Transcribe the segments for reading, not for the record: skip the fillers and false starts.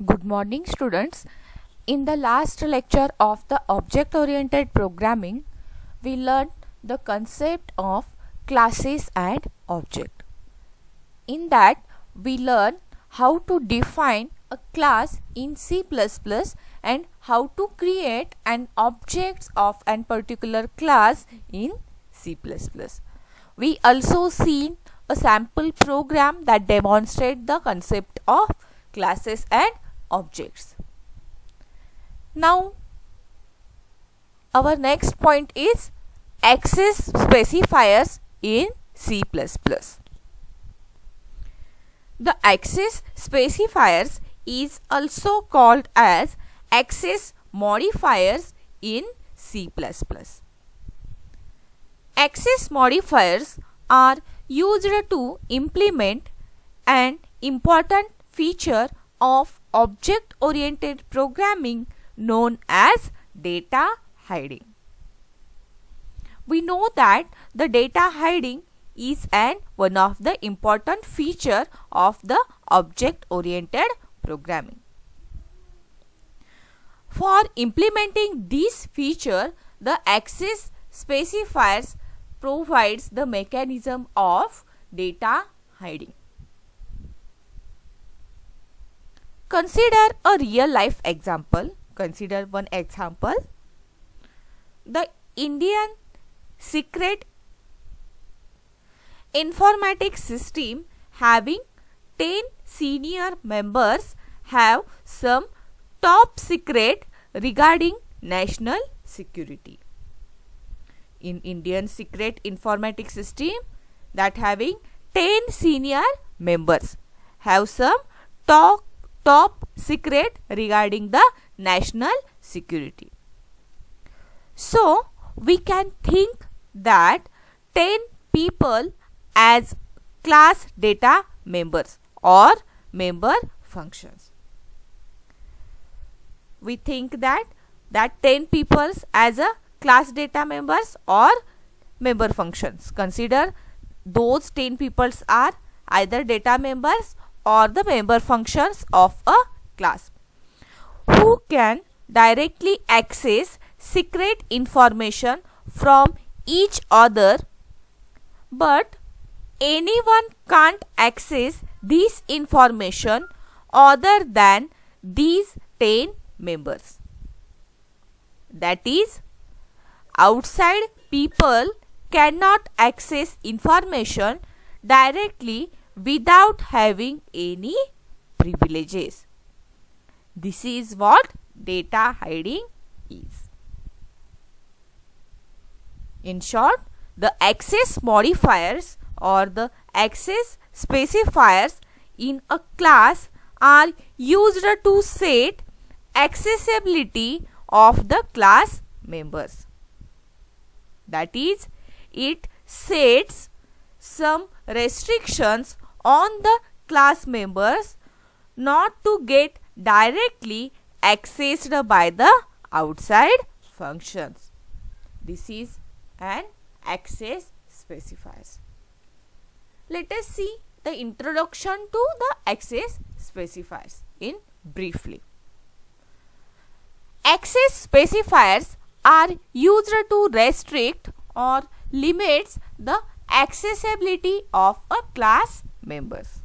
Good morning, students. In the last lecture of the object oriented programming, we learned the concept of classes and object. In that, we learned how to define a class in C++ and how to create an object of an particular class in C++. We also seen a sample program that demonstrates the concept of classes and objects. Now, our next point is access specifiers in C++. The access specifiers is also called as access modifiers in C++. Access modifiers are used to implement an important feature of object-oriented programming known as data hiding. We know that the data hiding is one of the important feature of the object-oriented programming. For implementing this feature, the access specifiers provides the mechanism of data hiding. Consider a real life example. Consider one example. The Indian secret informatics system having 10 senior members have some top secret regarding national security. In Indian secret informatics system that having 10 senior members have some top secret regarding the national security. So, we can think that 10 people as class data members or member functions. We think that 10 people as a class data members or member functions. Consider those 10 people are either data members or the member functions of a class who can directly access secret information from each other, but anyone can't access this information other than these 10 members. That is, outside people cannot access information directly without having any privileges. This is what data hiding is. In short, the access modifiers or the access specifiers in a class are used to set accessibility of the class members. That is, it sets some restrictions on the class members not to get directly accessed by the outside functions. This is an access specifiers. Let us see the introduction to the access specifiers in briefly. Access specifiers are used to restrict or limits the accessibility of a class members.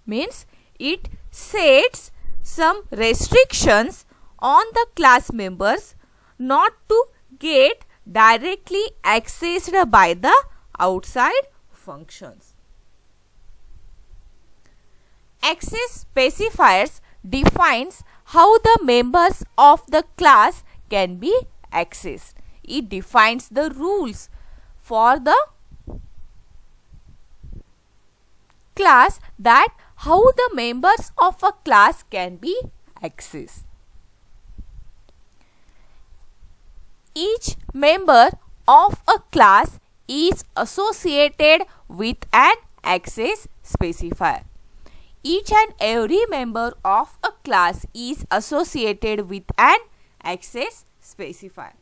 Means it sets some restrictions on the class members not to get directly accessed by the outside functions. Access specifiers defines how the members of the class can be accessed. It defines the rules for the class that how the members of a class can be accessed. Each member of a class is associated with an access specifier. Each and every member of a class is associated with an access specifier.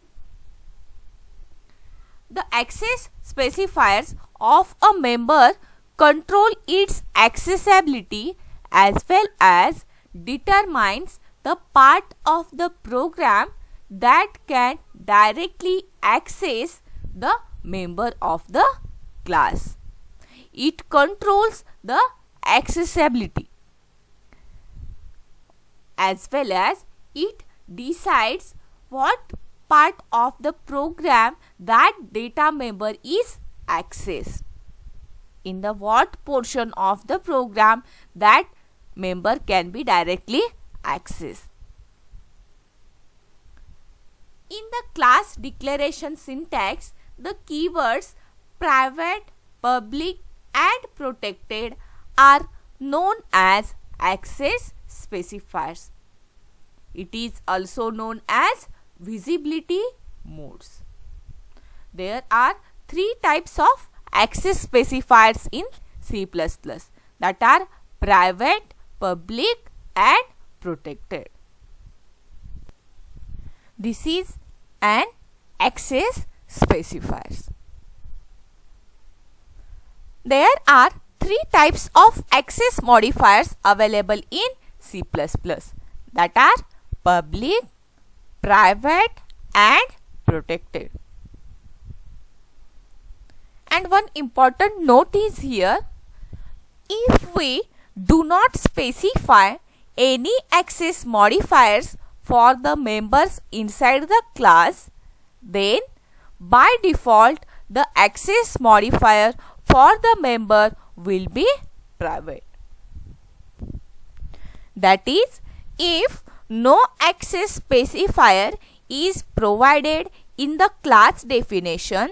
The access specifiers of a member control its accessibility as well as determines the part of the program that can directly access the member of the class. It controls the accessibility as well as it decides what part of the program that data member is accessed, in the what portion of the program that member can be directly accessed. In the class declaration syntax, the keywords private, public and protected are known as access specifiers. It is also known as visibility modes. There are three types of access specifiers in C++, that are private, public and protected. This is an access specifiers. There are three types of access modifiers available in C++, that are public, private and protected. And one important note is here, if we do not specify any access modifiers for the members inside the class, then by default the access modifier for the member will be private. That is, if no access specifier is provided in the class definition,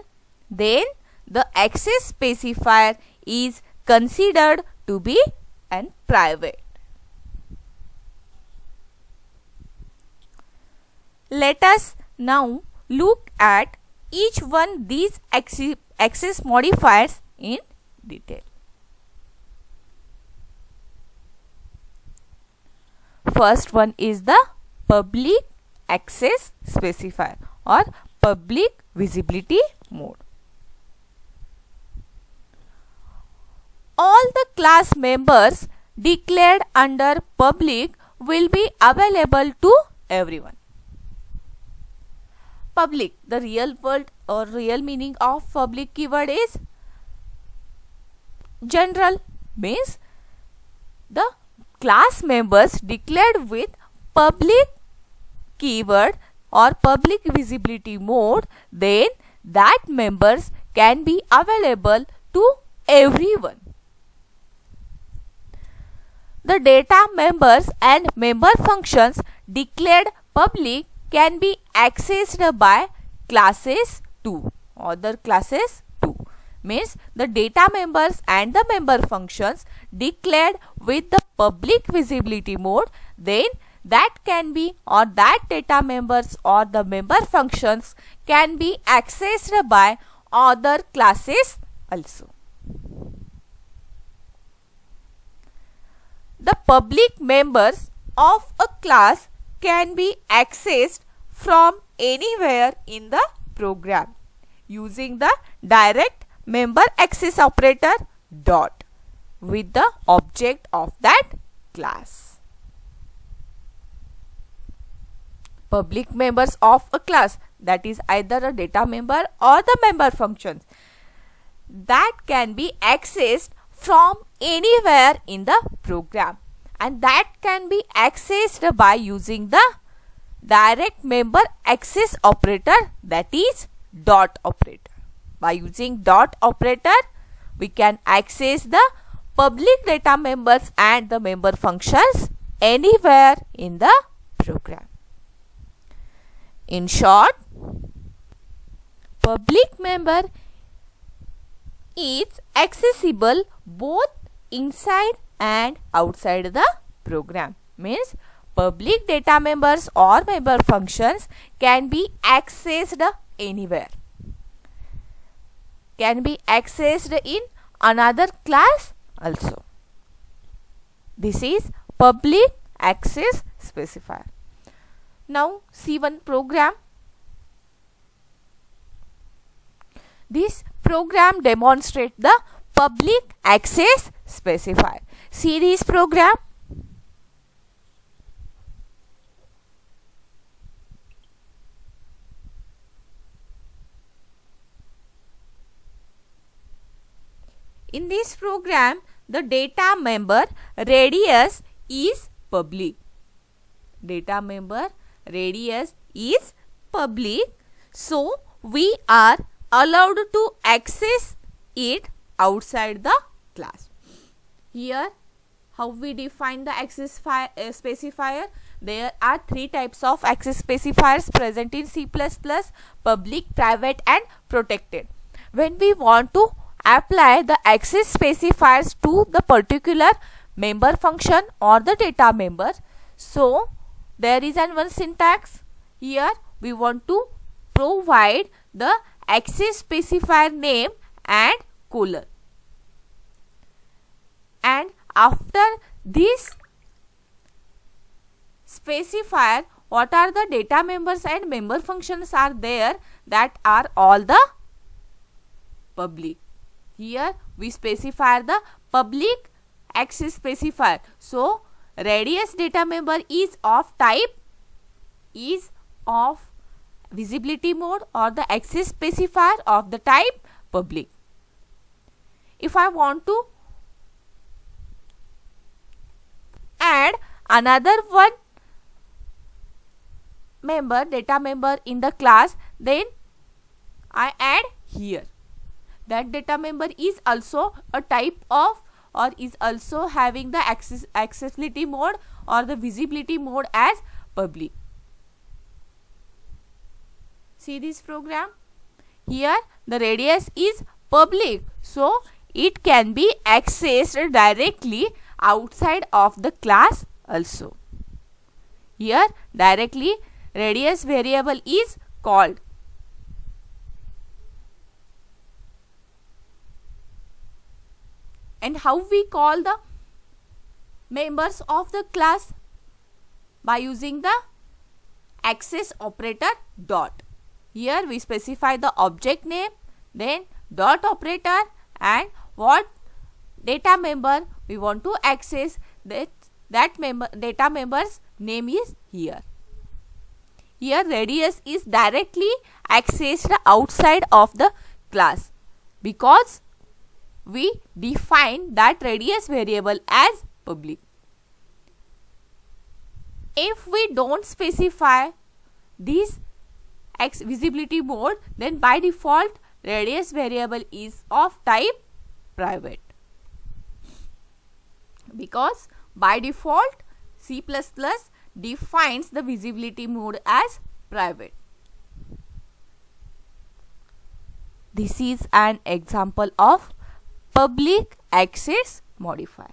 then the access specifier is considered to be an private. Let us now look at each one these access modifiers in detail. First one is the public access specifier or public visibility mode. All the class members declared under public will be available to everyone. Public, the real word or real meaning of public keyword is general, means the class members declared with public keyword or public visibility mode, then that members can be available to everyone. The data members and member functions declared public can be accessed by classes 2, other classes 2. Means the data members and the member functions declared with the public visibility mode, then that can be or that data members or the member functions can be accessed by other classes also. The public members of a class can be accessed from anywhere in the program using the direct member access operator dot with the object of that class. Public members of a class, that is either a data member or the member functions, that can be accessed from anywhere in the program, and that can be accessed by using the direct member access operator, that is dot operator. By using dot operator, we can access the public data members and the member functions anywhere in the program. In short, public member is accessible both inside and outside the program. Means public data members or member functions can be accessed anywhere. Can be accessed in another class also. This is public access specifier. Now see one program. This program demonstrates the public access specifier. See this program. In this program, the data member radius is public. Data member radius is public, so we are allowed to access it outside the class. Here, how we define the access specifier? There are three types of access specifiers present in C++: public, private and protected. When we want to apply the access specifiers to the particular member function or the data member, so there is one syntax. Here we want to provide the access specifier name and colon, and after this specifier, what are the data members and member functions are there, that are all the public. Here we specify the public access specifier. So radius data member is of type visibility mode or the access specifier of the type public. If I want to add another one data member in the class, then I add here. That data member is also a type of or is also having the accessibility mode or the visibility mode as public. See this program? Here the radius is public, so it can be accessed directly outside of the class also. Here directly radius variable is called. And how we call the members of the class? By using the access operator dot. Here we specify the object name, then dot operator, and what data member we want to access, that data member's name is here. Here radius is directly accessed outside of the class because we define that radius variable as public. If we don't specify this visibility mode, then by default radius variable is of type private, because by default C++ defines the visibility mode as private. This is an example of public access modifier.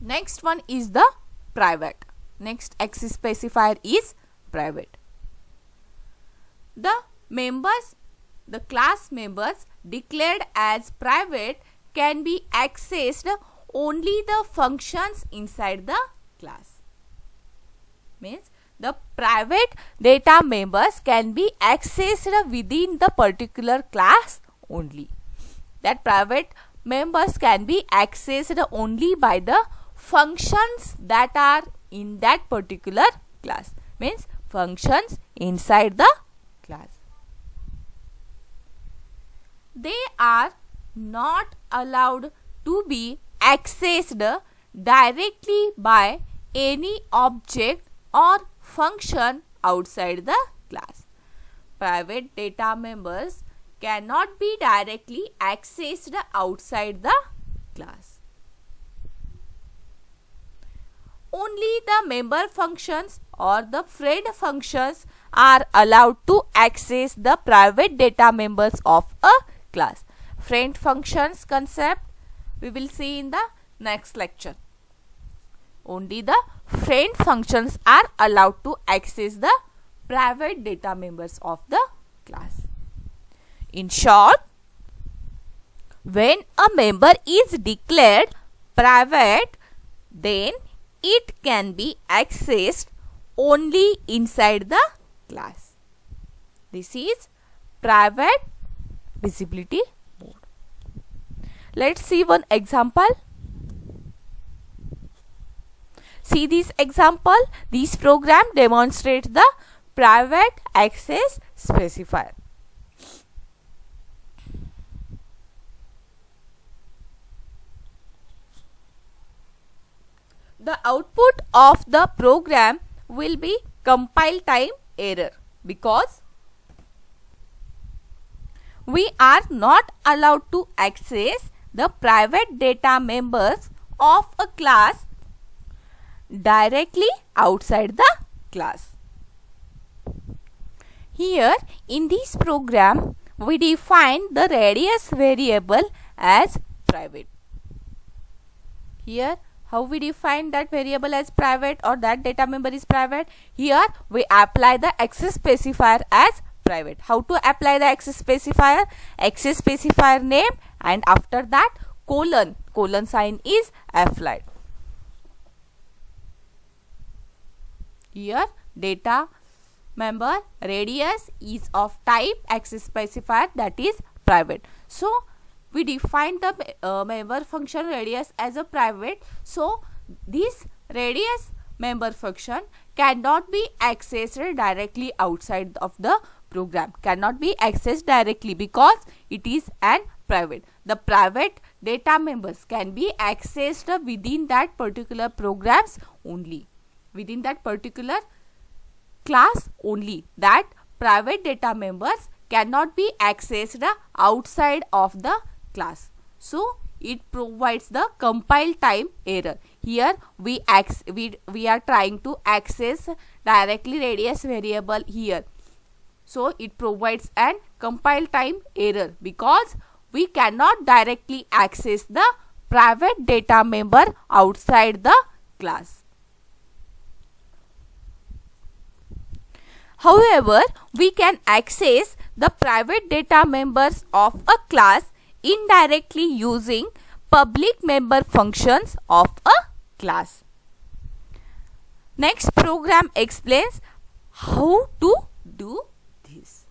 Next one is the private. Next access specifier is private. The members, the class members declared as private can be accessed only the functions inside the class. Means the private data members can be accessed within the particular class only. That private members can be accessed only by the functions that are in that particular class. Means functions inside the class. They are not allowed to be accessed directly by any object or function outside the class. Private data members cannot be directly accessed outside the class. Only the member functions or the friend functions are allowed to access the private data members of a class. Friend functions concept we will see in the next lecture. Only the friend functions are allowed to access the private data members of the class. In short, when a member is declared private, then it can be accessed only inside the class. This is private visibility mode. Let's see one example. See this example. This program demonstrates the private access specifier. the output of the program will be compile time error, because we are not allowed to access the private data members of a class directly outside the class. Here in this program, we define the radius variable as private. Here, how we define that variable as private or that data member is private? Here we apply the access specifier as private. How to apply the access specifier? Access specifier name and after that colon sign is applied. Here data member radius is of type access specifier, that is private. So we define the member function radius as a private. So this radius member function cannot be accessed directly outside of the program, cannot be accessed directly because it is an private. The private data members can be accessed within that particular programs only, within that particular class only. That private data members cannot be accessed outside of the class. So it provides the compile time error. Here we are trying to access directly radius variable here. So it provides an compile time error because we cannot directly access the private data member outside the class. However, we can access the private data members of a class indirectly using public member functions of a class. Next program explains how to do this.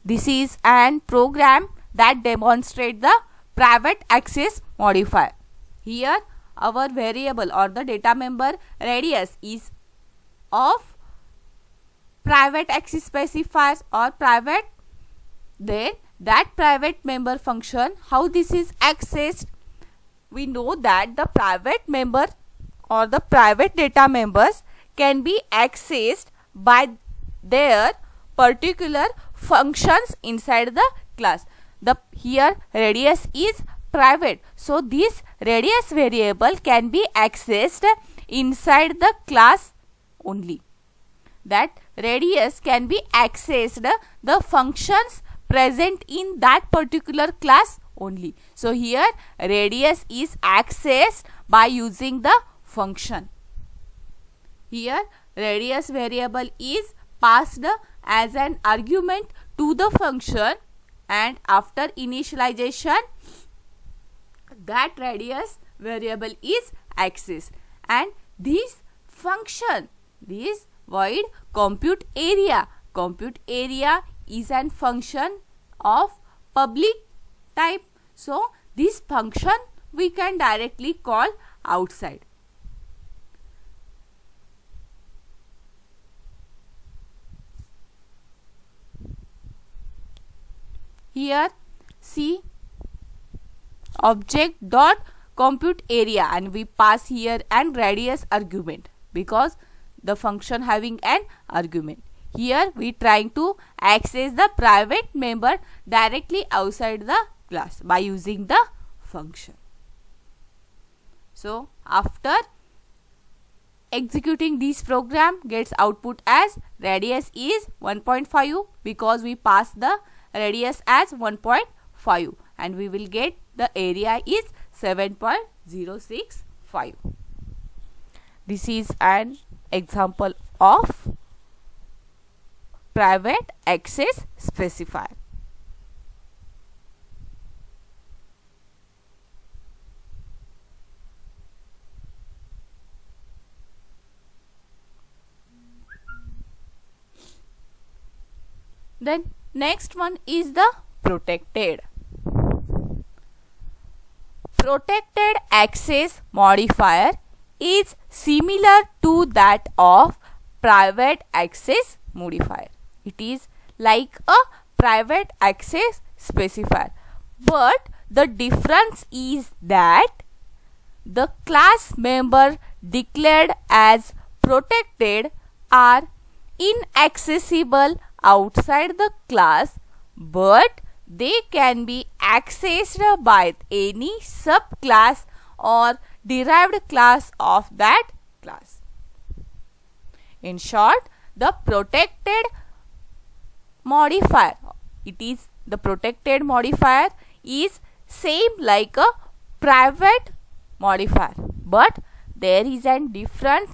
This is an program that demonstrates the private access modifier. Here our variable or the data member radius is of private access specifiers or private. Then that private member function, how this is accessed? We know that the private member or the private data members can be accessed by their particular functions inside the class. Here radius is private, so this radius variable can be accessed inside the class only. That radius can be accessed the functions present in that particular class only. So here radius is accessed by using the function. Here radius variable is passed as an argument to the function, and after initialization that radius variable is accessed, and this function, this void compute area is an function of public type. So this function we can directly call outside. Here see object dot compute area, and we pass here an radius argument because the function having an argument. Here we trying to access the private member directly outside the class by using the function. So after executing this program gets output as radius is 1.5 because we pass the radius as 1.5 and we will get the area is 7.065. This is an example of private access specifier. Then next one is the protected. Protected access modifier is similar to that of private access modifier. It is like a private access specifier, but the difference is that the class member declared as protected are inaccessible outside the class, but they can be accessed by any subclass or derived class of that class. In short, the protected modifier, the protected modifier is same like a private modifier, but there is one difference,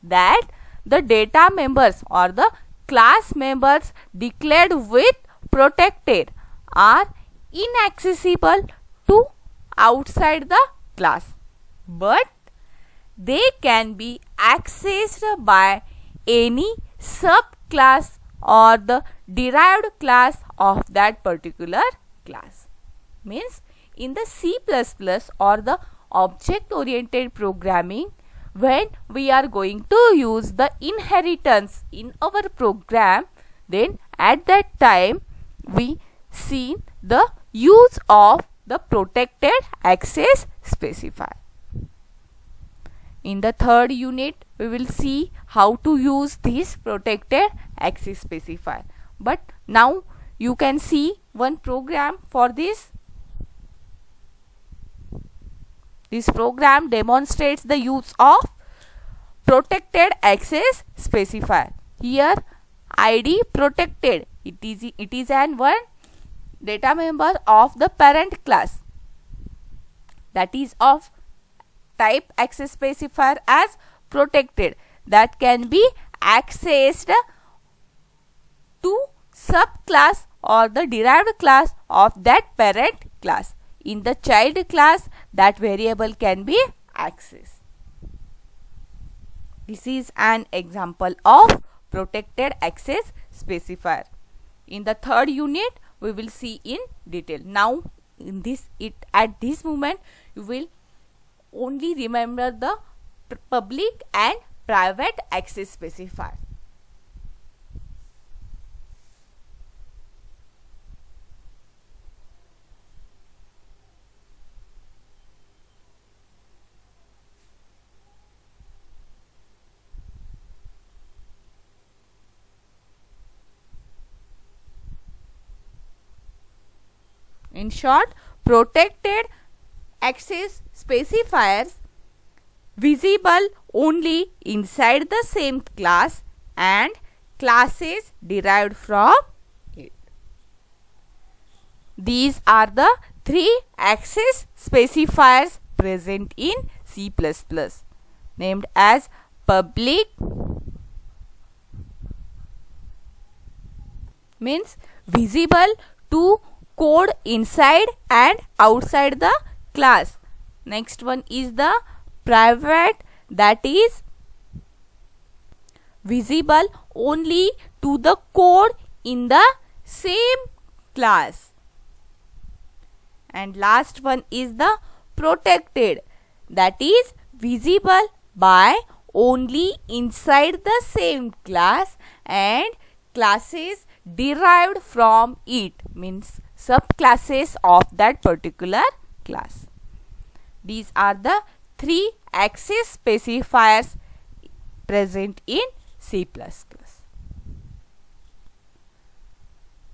that the data members or the class members declared with protected are inaccessible to outside the class, but they can be accessed by any subclass or the derived class of that particular class. Means in the C++ or the object oriented programming, when we are going to use the inheritance in our program, then at that time we see the use of the protected access specifier. In the third unit, we will see how to use this protected access specifier. But now you can see one program for this. This program demonstrates the use of protected access specifier. Here ID protected, it is an one data member of the parent class, that is of type access specifier as protected, that can be accessed to subclass or the derived class of that parent class. In the child class, that variable can be accessed. This is an example of protected access specifier. In the third unit, we will see in detail. Now at this moment you will only remember the public and private access specifier. In short, protected access specifiers visible only inside the same class and classes derived from it. These are the three access specifiers present in C++, named as public, means visible to code inside and outside the class. Next one is the private, that is visible only to the code in the same class. And last one is the protected, that is visible by only inside the same class and classes derived from it, means subclasses of that particular class. These are the three access specifiers present in C++.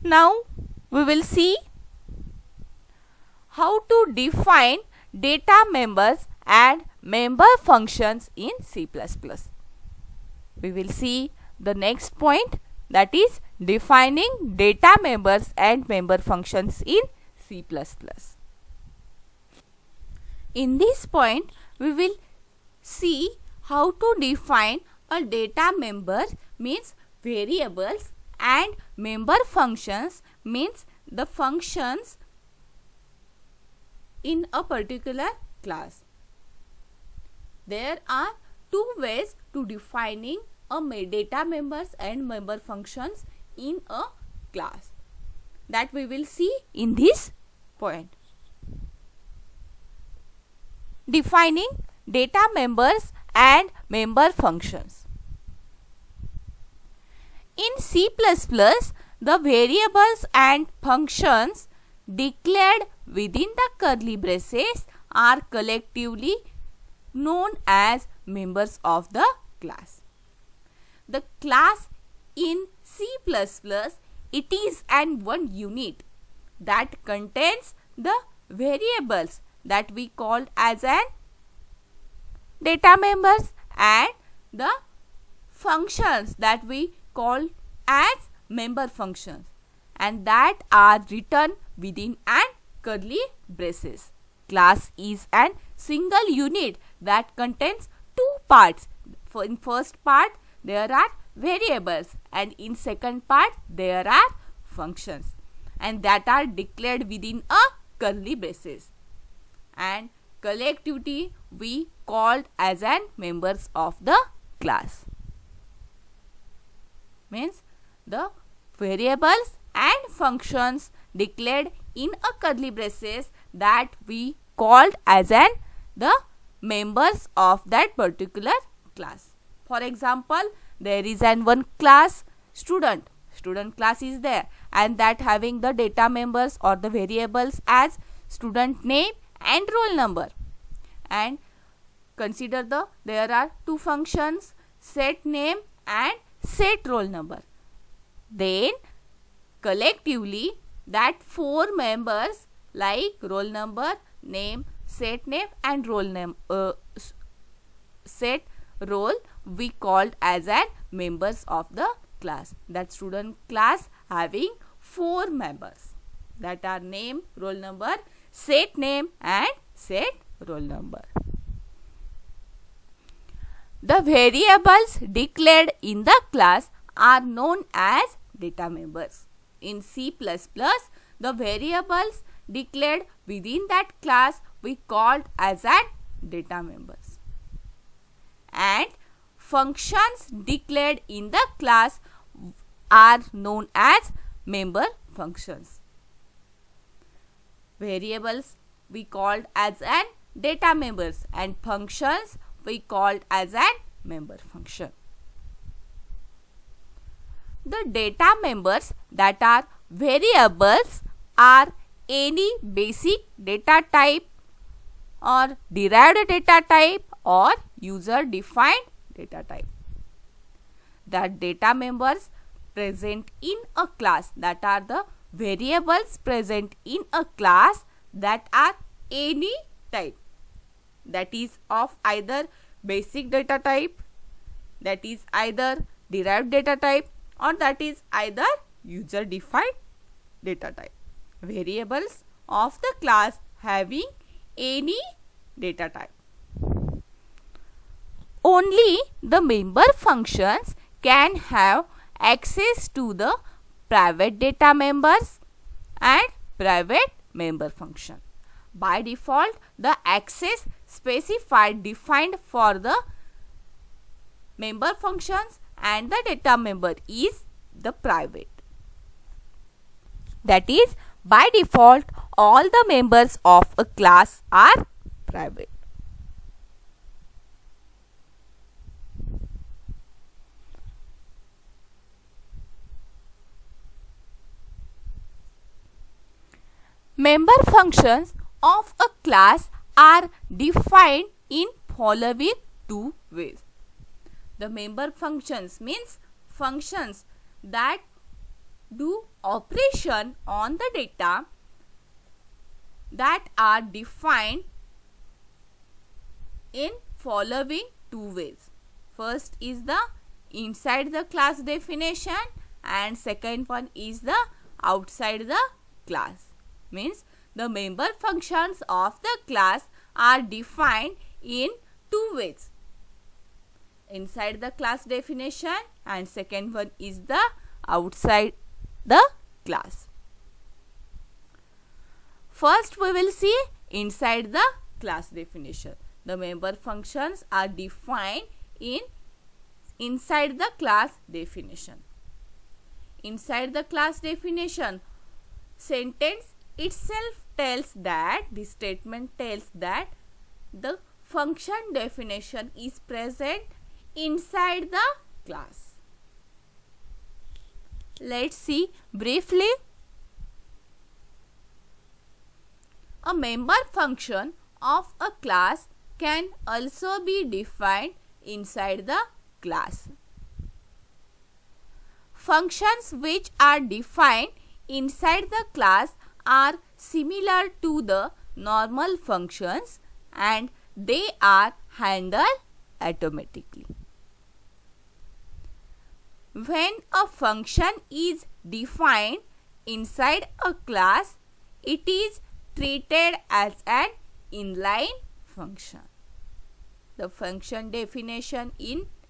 Now we will see how to define data members and member functions in C++. We will see the next point, that is defining data members and member functions in C++. In this point, we will see how to define a data member, means variables, and member functions, means the functions in a particular class. There are two ways to defining a data members and member functions in a class, that we will see in this point. Defining data members and member functions. In C++, the variables and functions declared within the curly braces are collectively known as members of the class. The class in C++, it is an one unit that contains the variables that we called as an data members and the functions that we call as member functions, and that are written within an curly braces. Class is an single unit that contains two parts. In first part there are variables and in second part there are functions, and that are declared within a curly braces, and collectivity we called as an members of the class. Means the variables and functions declared in a curly braces that we called as an the members of that particular class. For example, there is an one class student class is there, and that having the data members or the variables as student name and roll number. And consider there are two functions, set name and set roll number. Then collectively that four members like roll number, name, set name and roll name, set roll we called as an members of the class. That student class having four members, that are name, roll number, set name and set roll number. The variables declared in the class are known as data members. In C++, the variables declared within that class we called as an data members, and functions declared in the class are known as member functions. Variables we called as an data members and functions we called as an member function. The data members that are variables are any basic data type or derived data type or user defined data type. The data members present in a class, that are the variables present in a class that are any type, that is of either basic data type, that is either derived data type, or that is either user defined data type. Variables of the class having any data type. Only the member functions can have access to the private data members and private member function. By default, the access specified defined for the member functions and the data member is the private. That is, by default, all the members of a class are private. Member functions of a class are defined in following two ways. The member functions means functions that do operation on the data that are defined in following two ways. First is the inside the class definition and second one is the outside the class. Means the member functions of the class are defined in two ways. Inside the class definition and second one is the outside the class. First we will see inside the class definition. The member functions are defined in inside the class definition. Inside the class definition, sentence itself tells that, this statement tells that the function definition is present inside the class. Let's see briefly. A member function of a class can also be defined inside the class. Functions which are defined inside the class are similar to the normal functions and they are handled automatically. When a function is defined inside a class, it is treated as an inline function. The function definition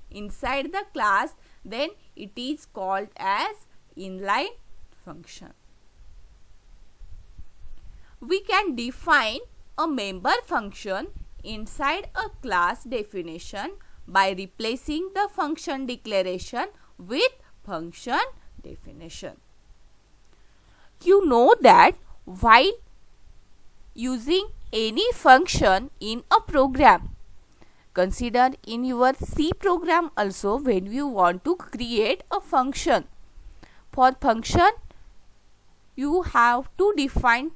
inside the class, then it is called as inline function. We can define a member function inside a class definition by replacing the function declaration with function definition. You know that while using any function in a program, consider in your C program also, when you want to create a function. For function, you have to define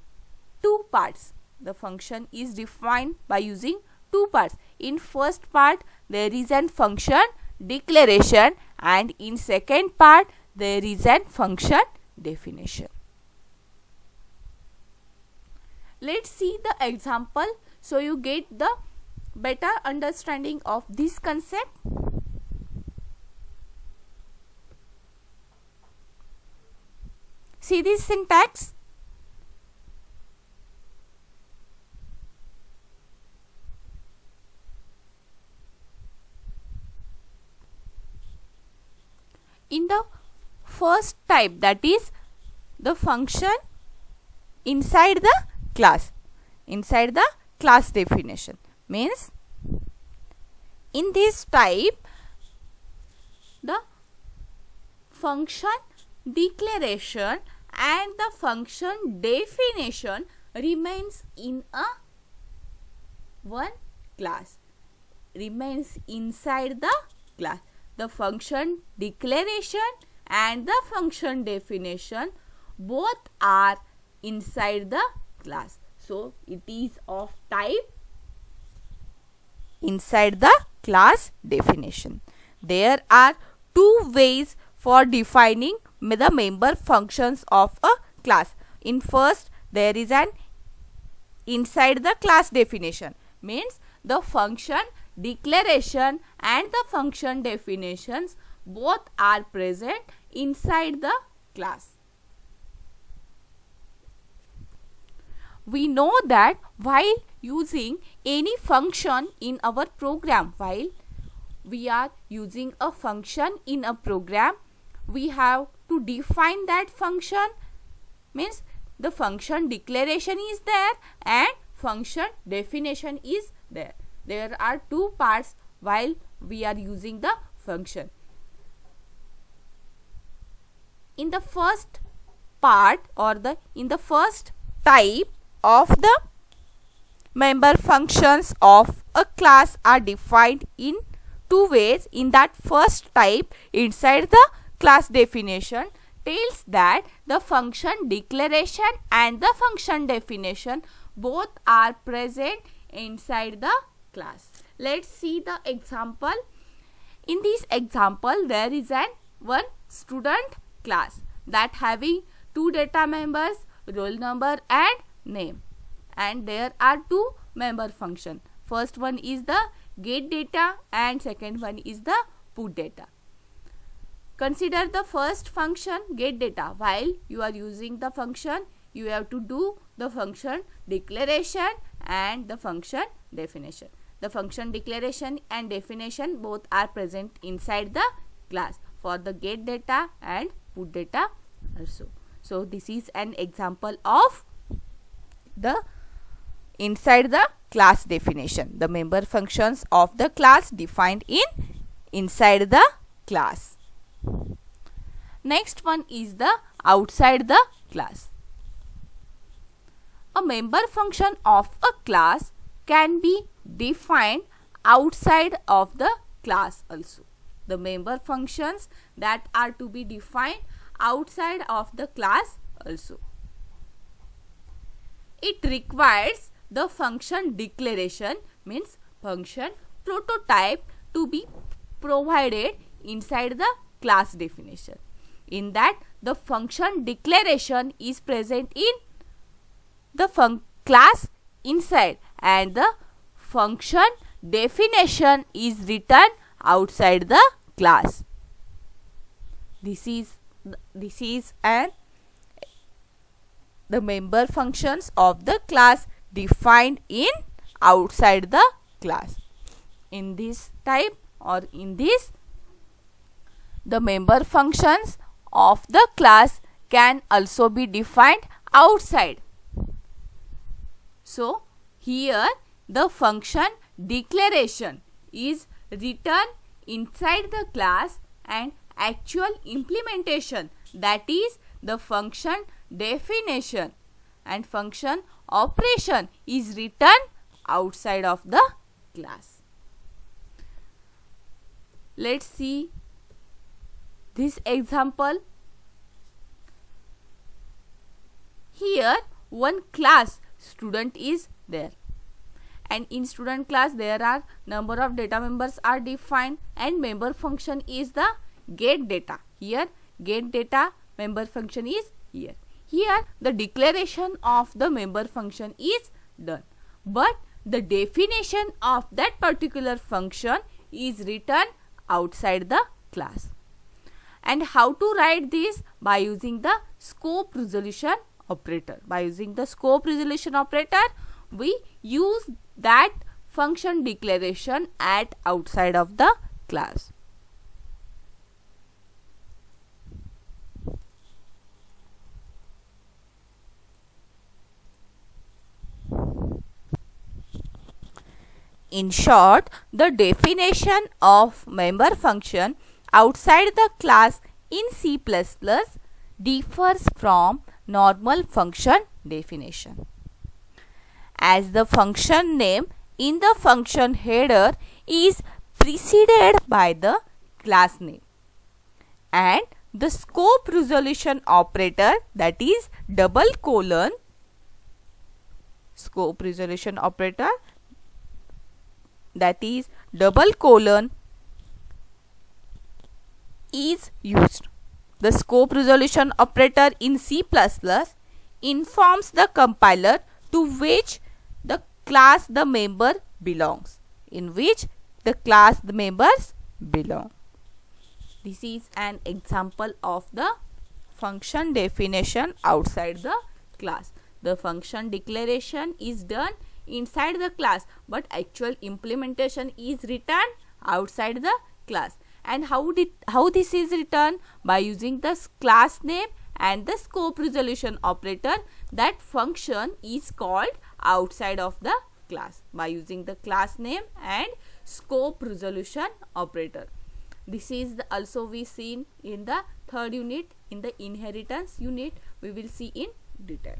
two parts. The function is defined by using two parts. In first part, there is an function declaration and in second part, there is an function definition. Let's see the example so you get the better understanding of this concept. See this syntax. In the first type, that is the function inside the class, inside the class definition, means in this type the function declaration and the function definition remains in a one class, remains inside the class. The function declaration and the function definition both are inside the class. So it is of type inside the class definition. There are two ways for defining the member functions of a class. In first, there is an inside the class definition, means the function declaration and the function definitions both are present inside the class. We know that while using any function in our program, while we are using a function in a program, we have to define that function, means the function declaration is there and function definition is there. There are two parts while we are using the function. In the first part or in the first type of the member functions of a class are defined in two ways. In that first type, inside the class definition tells that the function declaration and the function definition both are present inside the class. Let's see the example. In this example, there is one student class that having two data members, roll number and name, and there are two member function. First one is the get data and second one is the put data. Consider the first function get data. While you are using the function, you have to do the function declaration and the function definition. The function declaration and definition both are present inside the class for the get data and put data also. So this is an example of the inside the class definition, the member functions of the class defined inside the class. Next one is the outside the class. A member function of a class can be defined outside of the class also. The member functions that are to be defined outside of the class also. It requires the function declaration means function prototype to be provided inside the class definition. In that, the function declaration is present in the class inside and the function definition is written outside the class. This is the member functions of the class defined in outside the class. In this type or in this, the member functions of the class can also be defined outside. So here the function declaration is written inside the class and actual implementation, that is the function definition and function operation, is written outside of the class. Let's see this example. Here one class student is there, and in student class there are number of data members are defined and member function is the get data. Here get data member function is here. Here the declaration of the member function is done, but the definition of that particular function is written outside the class. And how to write this? By using the scope resolution operator. By using the scope resolution operator, we use that function declaration at outside of the class. In short, the definition of member function outside the class in C++ differs from normal function definition, as the function name in the function header is preceded by the class name, and the scope resolution operator, that is scope resolution operator, that is is used. The scope resolution operator in C++ informs the compiler to which the class the member belongs, in which the class the members belong. This is an example of the function definition outside the class. The function declaration is done inside the class, but actual implementation is written outside the class. And how this is written? By using the class name and the scope resolution operator. That function is called outside of the class by using the class name and scope resolution operator. This is also we seen in the third unit. In the inheritance unit, we will see in detail.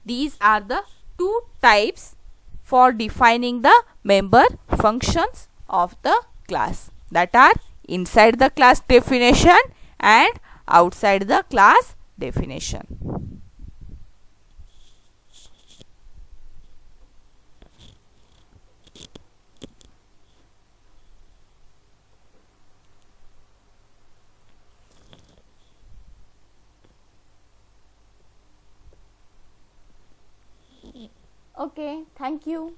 These are the two types for defining the member functions of the class, that are inside the class definition and outside the class definition. Okay, thank you.